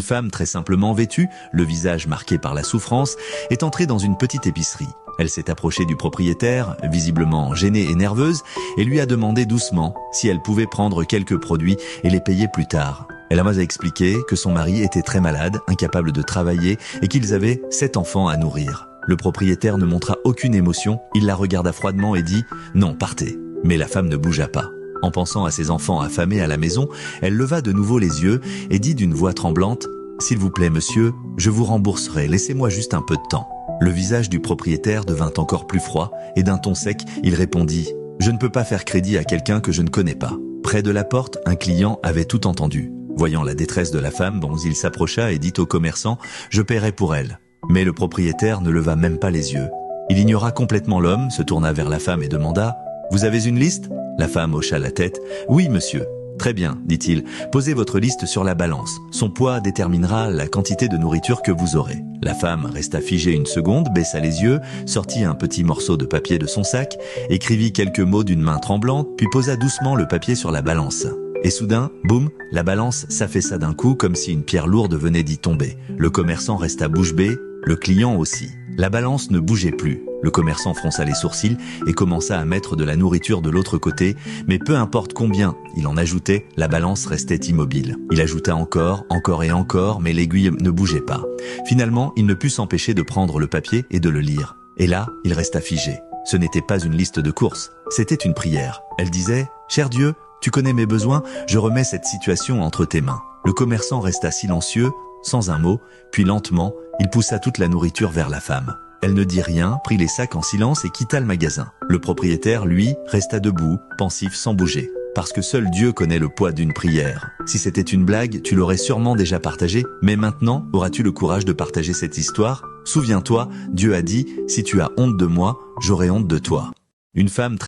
femme très simplement vêtue, le visage marqué par la souffrance, est entrée dans une petite épicerie. Elle s'est approchée du propriétaire, visiblement gênée et nerveuse, et lui a demandé doucement si elle pouvait prendre quelques produits et les payer plus tard. Elle a expliqué que son mari était très malade, incapable de travailler et qu'ils avaient 7 enfants à nourrir. Le propriétaire ne montra aucune émotion, il la regarda froidement et dit « Non, partez ». Mais la femme ne bougea pas. En pensant à ses enfants affamés à la maison, elle leva de nouveau les yeux et dit d'une voix tremblante « S'il vous plaît, monsieur, je vous rembourserai, laissez-moi juste un peu de temps ». Le visage du propriétaire devint encore plus froid et d'un ton sec, il répondit « Je ne peux pas faire crédit à quelqu'un que je ne connais pas ». Près de la porte, un client avait tout entendu. Voyant la détresse de la femme, il s'approcha et dit au commerçant « Je paierai pour elle ». Mais le propriétaire ne leva même pas les yeux. Il ignora complètement l'homme, se tourna vers la femme et demanda « Vous avez une liste ?» La femme hocha la tête. « Oui, monsieur. » « Très bien, dit-il. Posez votre liste sur la balance. Son poids déterminera la quantité de nourriture que vous aurez. » La femme resta figée une seconde, baissa les yeux, sortit un petit morceau de papier de son sac, écrivit quelques mots d'une main tremblante, puis posa doucement le papier sur la balance. Et soudain, boum, la balance s'affaissa d'un coup comme si une pierre lourde venait d'y tomber. Le commerçant resta bouche bée, le client aussi. La balance ne bougeait plus. Le commerçant fronça les sourcils et commença à mettre de la nourriture de l'autre côté, mais peu importe combien il en ajoutait, la balance restait immobile. Il ajouta encore et encore, mais l'aiguille ne bougeait pas. Finalement, il ne put s'empêcher de prendre le papier et de le lire. Et là, il resta figé. Ce n'était pas une liste de courses, c'était une prière. Elle disait « Cher Dieu, tu connais mes besoins, je remets cette situation entre tes mains. » Le commerçant resta silencieux, sans un mot, puis lentement, il poussa toute la nourriture vers la femme. Elle ne dit rien, prit les sacs en silence et quitta le magasin. Le propriétaire, lui, resta debout, pensif, sans bouger. Parce que seul Dieu connaît le poids d'une prière. Si c'était une blague, tu l'aurais sûrement déjà partagée, mais maintenant, auras-tu le courage de partager cette histoire ? Souviens-toi, Dieu a dit « Si tu as honte de moi, j'aurai honte de toi ». Une femme